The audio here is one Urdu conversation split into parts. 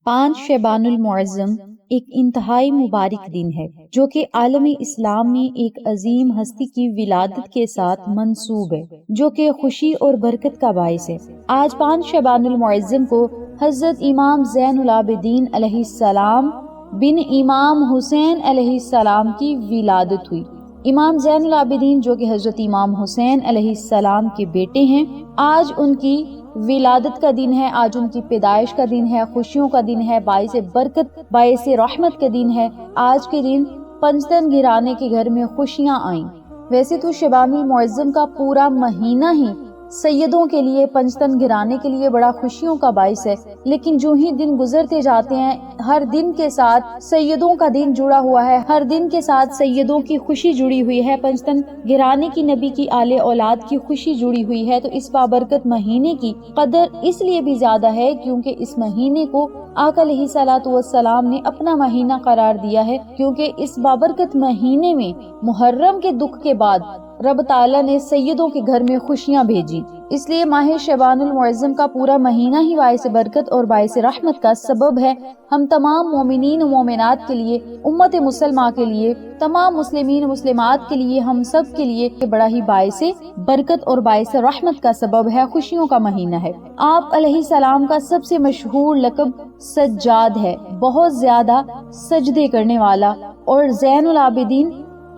5 شعبان المعظم ایک انتہائی مبارک دن ہے جو کہ عالم اسلام میں ایک عظیم ہستی کی ولادت کے ساتھ منسوب ہے، جو کہ خوشی اور برکت کا باعث ہے۔ آج 5 شعبان المعظم کو حضرت امام زین العابدین علیہ السلام بن امام حسین علیہ السلام کی ولادت ہوئی۔ امام زین العابدین جو کہ حضرت امام حسین علیہ السلام کے بیٹے ہیں، آج ان کی ولادت کا دن ہے، آج ان کی پیدائش کا دن ہے، خوشیوں کا دن ہے، باعث برکت باعث رحمت کا دن ہے۔ آج کے دن پنجتن گرانے کے گھر میں خوشیاں آئیں۔ ویسے تو شعبان المعظم کا پورا مہینہ ہی سیدوں کے لیے پنجتن گرانے کے لیے بڑا خوشیوں کا باعث ہے، لیکن جو ہی دن گزرتے جاتے ہیں ہر دن کے ساتھ سیدوں کا دن جڑا ہوا ہے، ہر دن کے ساتھ سیدوں کی خوشی جڑی ہوئی ہے، پنجتن گرانے کی نبی کی آل اولاد کی خوشی جڑی ہوئی ہے۔ تو اس بابرکت مہینے کی قدر اس لیے بھی زیادہ ہے کیونکہ اس مہینے کو آقا علیہ الصلوۃ والسلام نے اپنا مہینہ قرار دیا ہے، کیونکہ اس بابرکت مہینے میں محرم کے دکھ کے بعد رب تعالیٰ نے سیدوں کے گھر میں خوشیاں بھیجی، اس لیے ماہ شعبان المعظم کا پورا مہینہ ہی باعث برکت اور باعث رحمت کا سبب ہے۔ ہم تمام مومنین و مومنات کے لیے، امت مسلمہ کے لیے، تمام مسلمین و مسلمات کے لیے، ہم سب کے لیے بڑا ہی باعث برکت اور باعث رحمت کا سبب ہے، خوشیوں کا مہینہ ہے۔ آپ علیہ السلام کا سب سے مشہور لقب سجاد ہے، بہت زیادہ سجدے کرنے والا، اور زین العابدین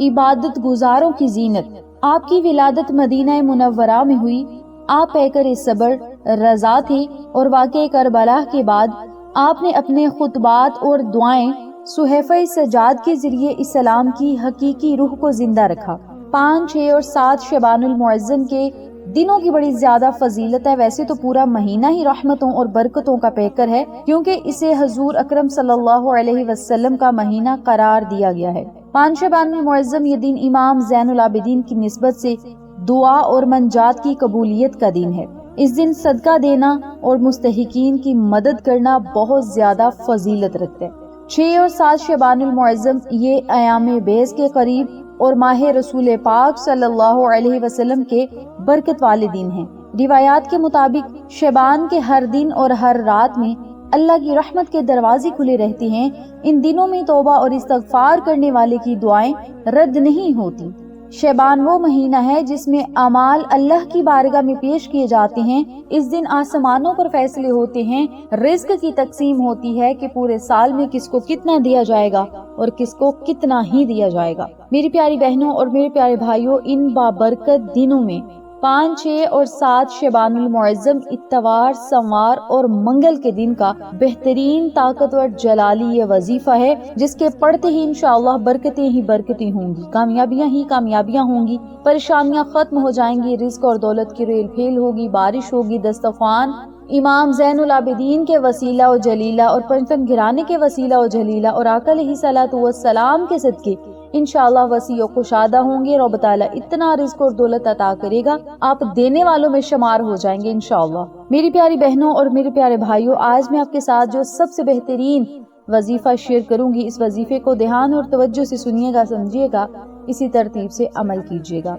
عبادت گزاروں کی زینت۔ آپ کی ولادت مدینہ منورہ میں ہوئی۔ آپ پیکر صبر رضا تھے، اور واقعہ کربلا کے بعد آپ نے اپنے خطبات اور دعائیں صحیفہ سجاد کے ذریعے اسلام کی حقیقی روح کو زندہ رکھا۔ 5، 6 اور 7 شعبان المعظم کے دنوں کی بڑی زیادہ فضیلت ہے۔ ویسے تو پورا مہینہ ہی رحمتوں اور برکتوں کا پیکر ہے، کیونکہ اسے حضور اکرم صلی اللہ علیہ وسلم کا مہینہ قرار دیا گیا ہے۔ 5 شعبان المعظم یہ دن امام زین العابدین کی نسبت سے دعا اور منجات کی قبولیت کا دن ہے۔ اس دن صدقہ دینا اور مستحقین کی مدد کرنا بہت زیادہ فضیلت رکھتا ہے۔ 6 اور 7 شعبان المعظم یہ ایام بیس کے قریب اور ماہ رسول پاک صلی اللہ علیہ وسلم کے برکت والے دن ہیں۔ روایات کے مطابق شعبان کے ہر دن اور ہر رات میں اللہ کی رحمت کے دروازے کھلے رہتے ہیں۔ ان دنوں میں توبہ اور استغفار کرنے والے کی دعائیں رد نہیں ہوتی۔ شعبان وہ مہینہ ہے جس میں اعمال اللہ کی بارگاہ میں پیش کیے جاتے ہیں۔ اس دن آسمانوں پر فیصلے ہوتے ہیں، رزق کی تقسیم ہوتی ہے کہ پورے سال میں کس کو کتنا دیا جائے گا اور کس کو کتنا ہی دیا جائے گا۔ میری پیاری بہنوں اور میرے پیارے بھائیوں، ان بابرکت دنوں میں 5، 6 اور 7 شعبان المعظم اتوار، سوموار اور منگل کے دن کا بہترین طاقتور جلالی یہ وظیفہ ہے، جس کے پڑھتے ہی انشاءاللہ برکتیں ہی برکتیں ہوں گی، کامیابیاں ہی کامیابیاں ہوں گی، پریشانیاں ختم ہو جائیں گی، رزق اور دولت کی ریل پھیل ہوگی، بارش ہوگی، دسترخوان امام زین العابدین کے وسیلہ و جلیلہ اور پنجتن گرانے کے وسیلہ و جلیلہ اور آقا علیہ الصلوۃ والسلام کے صدقے انشاءاللہ وسیع و کشادہ ہوں گے۔ رب تعالیٰ اتنا رزق اور دولت عطا کرے گا، آپ دینے والوں میں شمار ہو جائیں گے انشاءاللہ۔ میری پیاری بہنوں اور میرے پیارے بھائیوں، آج میں آپ کے ساتھ جو سب سے بہترین وظیفہ شیئر کروں گی، اس وظیفے کو دھیان اور توجہ سے سنیے گا، سمجھیے گا، اسی ترتیب سے عمل کیجیے گا۔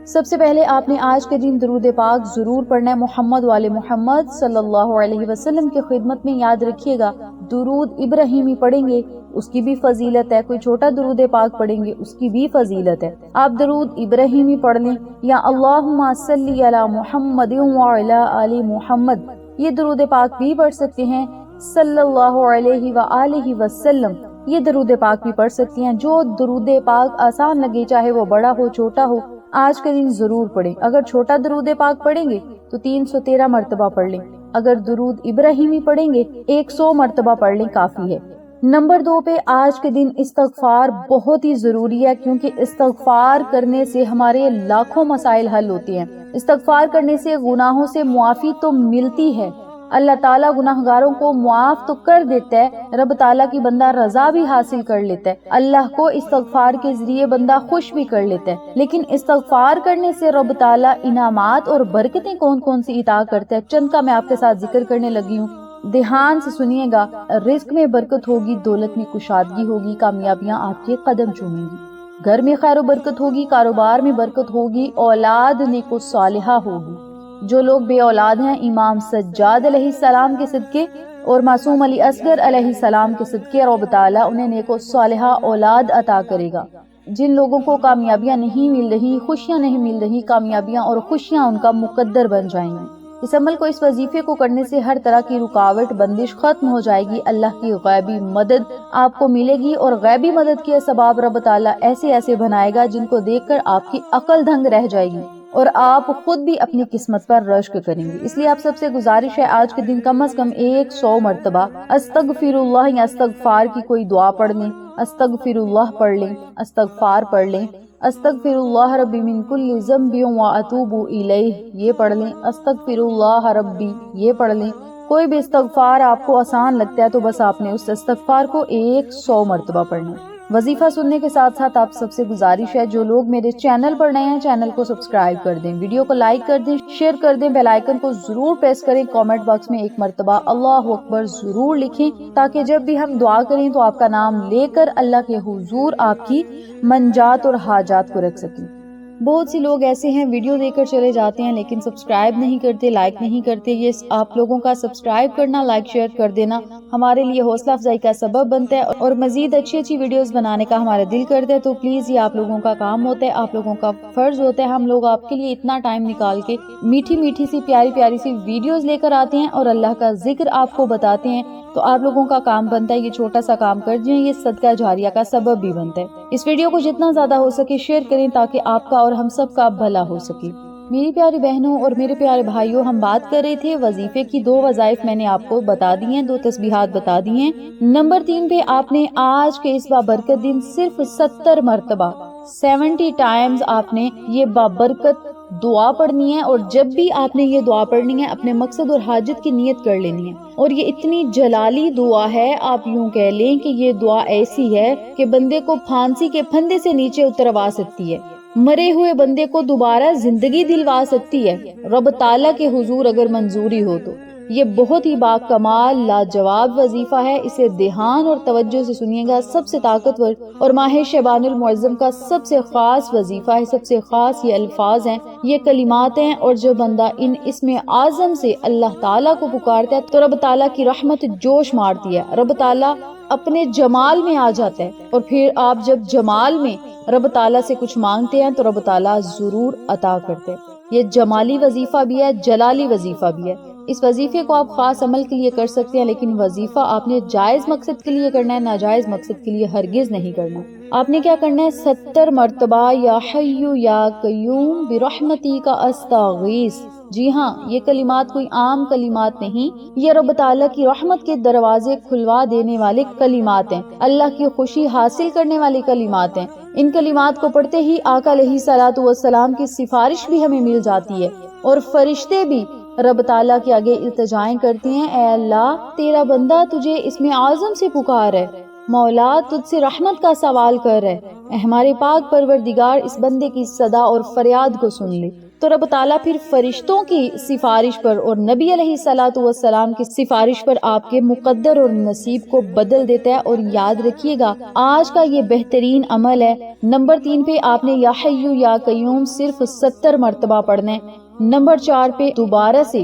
سب سے پہلے آپ نے آج کے دن درود پاک ضرور پڑھنا ہے، محمد والے محمد صلی اللہ علیہ وسلم کی خدمت میں۔ یاد رکھیے گا، درود ابراہیمی پڑھیں گے اس کی بھی فضیلت ہے، کوئی چھوٹا درود پاک پڑھیں گے اس کی بھی فضیلت ہے۔ آپ درود ابراہیمی پڑھ لیں یا اللہم صلی علی محمد وعلی آل محمد، یہ درود پاک بھی پڑھ سکتے ہیں۔ صلی اللہ علیہ وآلہ وسلم، یہ درود پاک بھی پڑھ سکتی ہیں۔ جو درود پاک آسان لگے، چاہے وہ بڑا ہو چھوٹا ہو، آج کے دن ضرور پڑھیں۔ اگر چھوٹا درود پاک پڑھیں گے تو 313 مرتبہ پڑھ لیں، اگر درود ابراہیمی پڑھیں گے 100 مرتبہ پڑھ لیں، کافی ہے۔ نمبر 2 پہ آج کے دن استغفار بہت ہی ضروری ہے، کیونکہ استغفار کرنے سے ہمارے لاکھوں مسائل حل ہوتے ہیں۔ استغفار کرنے سے گناہوں سے معافی تو ملتی ہے، اللہ تعالیٰ گناہگاروں کو معاف تو کر دیتا ہے، رب تعالیٰ کی بندہ رضا بھی حاصل کر لیتا ہے، اللہ کو استغفار کے ذریعے بندہ خوش بھی کر لیتا ہے۔ لیکن استغفار کرنے سے رب تعالیٰ انعامات اور برکتیں کون کون سی عطا کرتا ہے، چند کا میں آپ کے ساتھ ذکر کرنے لگی ہوں، دھیان سے سنیے گا۔ رزق میں برکت ہوگی، دولت میں کشادگی ہوگی، کامیابیاں آپ کے قدم چومیں گی، گھر میں خیر و برکت ہوگی، کاروبار میں برکت ہوگی، اولاد نیک و صالحہ ہوگی۔ جو لوگ بے اولاد ہیں، امام سجاد علیہ السلام کے صدقے اور معصوم علی اصغر علیہ السلام کے صدقے رب تعالیٰ انہیں نیک و صالحہ اولاد عطا کرے گا۔ جن لوگوں کو کامیابیاں نہیں مل رہی، خوشیاں نہیں مل رہی، کامیابیاں اور خوشیاں ان کا مقدر بن جائیں گی۔ اس عمل کو، اس وظیفے کو کرنے سے ہر طرح کی رکاوٹ بندش ختم ہو جائے گی، اللہ کی غیبی مدد آپ کو ملے گی، اور غیبی مدد کے اسباب رب تعالیٰ ایسے ایسے بنائے گا جن کو دیکھ کر آپ کی عقل دنگ رہ جائے گی اور آپ خود بھی اپنی قسمت پر رشک کریں گے۔ اس لیے آپ سب سے گزارش ہے آج کے دن کم از کم 100 مرتبہ استغفر اللہ یا استغفار کی کوئی دعا پڑھ لیں، استغفر اللہ پڑھ لیں، استغفار پڑھ لیں، استغفر اللہ ربی من کل ذنب واتوب الیہ یہ پڑھ لیں، استغفر اللہ ربی یہ پڑھ لیں۔ کوئی بھی استغفار آپ کو آسان لگتا ہے تو بس آپ نے اس استغفار کو 100 مرتبہ پڑھنا ہے۔ وظیفہ سننے کے ساتھ ساتھ آپ سب سے گزارش ہے، جو لوگ میرے چینل پر نئے ہیں چینل کو سبسکرائب کر دیں، ویڈیو کو لائک کر دیں، شیئر کر دیں، بیل آئیکن کو ضرور پریس کریں، کامنٹ باکس میں ایک مرتبہ اللہ اکبر ضرور لکھیں تاکہ جب بھی ہم دعا کریں تو آپ کا نام لے کر اللہ کے حضور آپ کی منجات اور حاجات کو رکھ سکیں۔ بہت سی لوگ ایسے ہیں ویڈیو دیکھ کر چلے جاتے ہیں لیکن سبسکرائب نہیں کرتے، لائک نہیں کرتے۔ یہ آپ لوگوں کا سبسکرائب کرنا، لائک شیئر کر دینا ہمارے لیے حوصلہ افزائی کا سبب بنتا ہے اور مزید اچھی اچھی ویڈیوز بنانے کا ہمارا دل کرتا ہے۔ تو پلیز یہ آپ لوگوں کا کام ہوتا ہے، آپ لوگوں کا فرض ہوتا ہے، ہم لوگ آپ کے لیے اتنا ٹائم نکال کے میٹھی میٹھی سی پیاری پیاری سی ویڈیوز لے کر آتے ہیں اور اللہ کا ذکر آپ کو بتاتے ہیں، تو آپ لوگوں کا کام بنتا ہے یہ چھوٹا سا کام کر دیں، یہ صدقہ جاریہ کا سبب بھی بنتا ہے۔ اس ویڈیو کو جتنا زیادہ ہو سکے شیئر کریں تاکہ آپ کا اور ہم سب کا بھلا ہو سکے۔ میری پیاری بہنوں اور میرے پیارے بھائیوں، ہم بات کر رہے تھے وظیفے کی 2 وظائف میں نے آپ کو بتا دی ہیں، 2 تسبیحات بتا دی ہیں۔ نمبر 3 پہ آپ نے آج کے اس بابرکت دن صرف 70 مرتبہ 70 ٹائمز آپ نے یہ بابرکت دعا پڑھنی ہے، اور جب بھی آپ نے یہ دعا پڑھنی ہے اپنے مقصد اور حاجت کی نیت کر لینی ہے۔ اور یہ اتنی جلالی دعا ہے، آپ یوں کہہ لیں کہ یہ دعا ایسی ہے کہ بندے کو پھانسی کے پھندے سے نیچے اتروا سکتی ہے، مرے ہوئے بندے کو دوبارہ زندگی دلوا سکتی ہے، رب تعالیٰ کے حضور اگر منظوری ہو تو۔ یہ بہت ہی باکمال لاجواب وظیفہ ہے، اسے دھیان اور توجہ سے سنیے گا۔ سب سے طاقتور اور ماہ شعبان المعظم کا سب سے خاص وظیفہ ہے، سب سے خاص یہ الفاظ ہیں، یہ کلمات ہیں، اور جو بندہ ان اسم اعظم سے اللہ تعالیٰ کو پکارتا ہے تو رب تعالیٰ کی رحمت جوش مارتی ہے، رب تعالیٰ اپنے جمال میں آ جاتا ہے، اور پھر آپ جب جمال میں رب تعالیٰ سے کچھ مانگتے ہیں تو رب تعالیٰ ضرور عطا کرتے ہیں۔ یہ جمالی وظیفہ بھی ہے، جلالی وظیفہ بھی ہے۔ اس وظیفے کو آپ خاص عمل کے لیے کر سکتے ہیں، لیکن وظیفہ آپ نے جائز مقصد کے لیے کرنا ہے، ناجائز مقصد کے لیے ہرگز نہیں کرنا۔ آپ نے کیا کرنا ہے؟ 70 مرتبہ یا حی یا قیوم برحمتک استغیث۔ جی ہاں، یہ کلمات کوئی عام کلمات نہیں، یہ رب تعالیٰ کی رحمت کے دروازے کھلوا دینے والے کلمات ہیں، اللہ کی خوشی حاصل کرنے والے کلمات ہیں۔ ان کلمات کو پڑھتے ہی آقا علیہ الصلوۃ والسلام کی سفارش بھی ہمیں مل جاتی ہے، اور فرشتے بھی رب تعالیٰ کے آگے التجائیں کرتے ہیں، اے اللہ تیرا بندہ تجھے اسم اعظم سے پکار ہے، مولا تجھ سے رحمت کا سوال کر رہے، اے ہمارے پاک پروردگار اس بندے کی صدا اور فریاد کو سن لے۔ تو رب تعالیٰ پھر فرشتوں کی سفارش پر اور نبی علیہ الصلوۃ والسلام کی سفارش پر آپ کے مقدر اور نصیب کو بدل دیتا ہے۔ اور یاد رکھیے گا آج کا یہ بہترین عمل ہے۔ نمبر 3 پہ آپ نے یا حی یا قیوم صرف 70 مرتبہ پڑھنا ہے۔ نمبر 4 پہ دوبارہ سے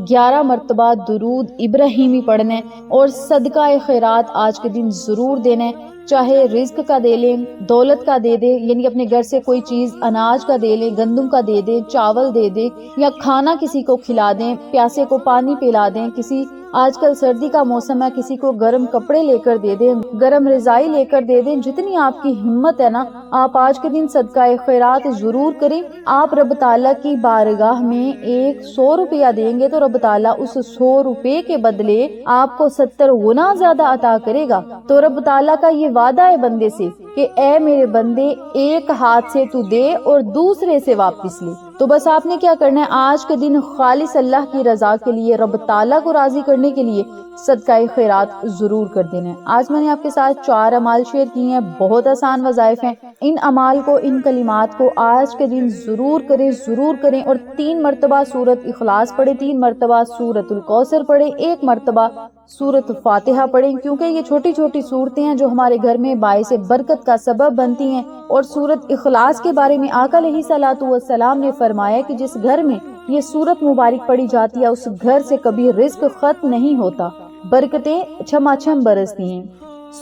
11 مرتبہ درود ابراہیمی پڑھنا ہے، اور صدقہ خیرات آج کے دن ضرور دینا ہے، چاہے رزق کا دے لیں، دولت کا دے دیں، یعنی اپنے گھر سے کوئی چیز اناج کا دے لیں، گندم کا دے دیں، چاول دے دیں، یا کھانا کسی کو کھلا دیں، پیاسے کو پانی پلا دیں، کسی آج کل سردی کا موسم ہے کسی کو گرم کپڑے لے کر دے دیں، گرم رضائی لے کر دے دیں، جتنی آپ کی ہمت ہے نا آپ آج کے دن صدقہ خیرات ضرور کریں۔ آپ رب تعالیٰ کی بارگاہ میں 100 روپیہ دیں گے تو رب تعالیٰ اس 100 روپے کے بدلے آپ کو 70 گنا زیادہ عطا کرے گا۔ تو رب تعالیٰ کا یہ وعدہ ہے بندے سے کہ اے میرے بندے ایک ہاتھ سے تو دے اور دوسرے سے واپس لے۔ تو بس آپ نے کیا کرنا ہے آج کے دن خالص اللہ کی رضا کے لیے، رب تعالیٰ کو راضی کرنے کے لیے صدقہ خیرات ضرور کر دینا ہے۔ آج میں نے آپ کے ساتھ 4 اعمال شیئر کیے ہیں، بہت آسان وظائف ہیں۔ ان اعمال کو، ان کلمات کو آج کے دن ضرور کریں، ضرور کریں، اور 3 مرتبہ سورۃ اخلاص پڑھیں، 3 مرتبہ سورۃ الکوثر پڑھیں، 1 مرتبہ سورۃ فاتحہ پڑھیں، کیونکہ یہ چھوٹی چھوٹی صورتیں ہیں جو ہمارے گھر میں باعث برکت کا سبب بنتی ہیں۔ اور سورۃ اخلاص کے بارے میں آقا علیہ الصلوۃ والسلام نے فرمایا کہ جس گھر میں یہ سورت مبارک پڑھی جاتی ہے اس گھر سے کبھی رزق ختم نہیں ہوتا۔ برکتیں چھماچھم برستی ہیں۔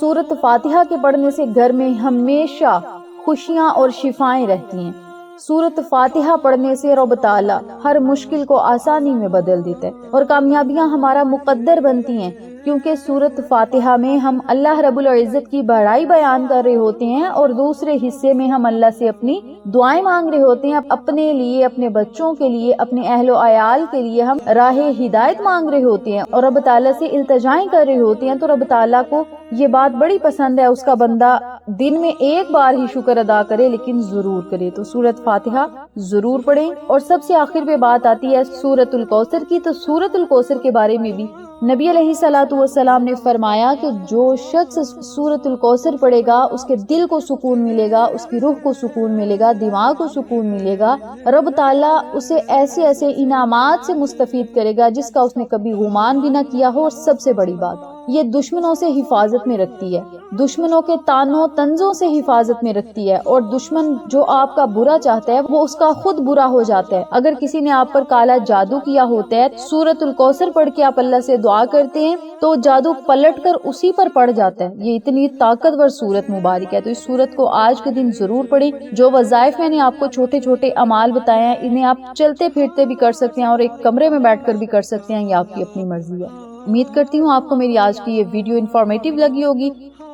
سورۃ فاتحہ کے پڑھنے سے گھر میں ہمیشہ خوشیاں اور شفائیں رہتی ہیں۔ سورۃ فاتحہ پڑھنے سے رب تعالیٰ ہر مشکل کو آسانی میں بدل دیتا ہے اور کامیابیاں ہمارا مقدر بنتی ہیں، کیونکہ سورۃ فاتحہ میں ہم اللہ رب العزت کی بڑائی بیان کر رہے ہوتے ہیں اور دوسرے حصے میں ہم اللہ سے اپنی دعائیں مانگ رہے ہوتے ہیں، اپنے لیے، اپنے بچوں کے لیے، اپنے اہل و عیال کے لیے ہم راہ ہدایت مانگ رہے ہوتے ہیں اور رب تعالیٰ سے التجائیں کر رہے ہوتے ہیں۔ تو رب تعالیٰ کو یہ بات بڑی پسند ہے، اس کا بندہ دن میں ایک بار ہی شکر ادا کرے لیکن ضرور کرے۔ تو سورۃ فاتحہ ضرور پڑھیں۔ اور سب سے آخر پہ بات آتی ہے سورۃ الکوثر کی، تو سورۃ الکوثر کے بارے میں بھی نبی علیہ الصلوۃ والسلام نے فرمایا کہ جو شخص سورۃ الکوثر پڑھے گا اس کے دل کو سکون ملے گا، اس کی روح کو سکون ملے گا، دماغ کو سکون ملے گا، رب تعالیٰ اسے ایسے ایسے انعامات سے مستفید کرے گا جس کا اس نے کبھی گمان بھی نہ کیا ہو۔ اور سب سے بڑی بات، یہ دشمنوں سے حفاظت میں رکھتی ہے، دشمنوں کے طعنوں طنزوں سے حفاظت میں رکھتی ہے، اور دشمن جو آپ کا برا چاہتا ہے وہ اس کا خود برا ہو جاتا ہے۔ اگر کسی نے آپ پر کالا جادو کیا ہوتا ہے، سورۃ الکوثر پڑھ کے آپ اللہ سے دعا کرتے ہیں تو جادو پلٹ کر اسی پر پڑ جاتا ہے۔ یہ اتنی طاقتور سورت مبارک ہے، تو اس سورت کو آج کے دن ضرور پڑھیں۔ جو وظائف میں نے آپ کو چھوٹے چھوٹے اعمال بتائے ہیں، انہیں آپ چلتے پھرتے بھی کر سکتے ہیں اور ایک کمرے میں بیٹھ کر بھی کر سکتے ہیں، یہ آپ کی اپنی مرضی ہے۔ امید کرتی ہوں آپ کو میری آج کی یہ ویڈیو انفارمیٹیو لگی ہوگی۔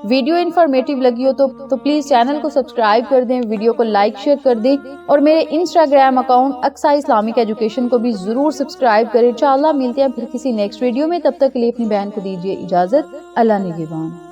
ویڈیو انفارمیٹیو لگی ہو تو پلیز چینل کو سبسکرائب کر دیں، ویڈیو کو لائک شیئر کر دیں، اور میرے Instagram account Aqsa Islamic education کو بھی ضرور سبسکرائب کریں۔ انشاءاللہ ملتے ہیں پھر کسی نیکسٹ ویڈیو میں، تب تک کے لیے اپنی بہن کو دیجیے اجازت۔ اللہ نگہبان۔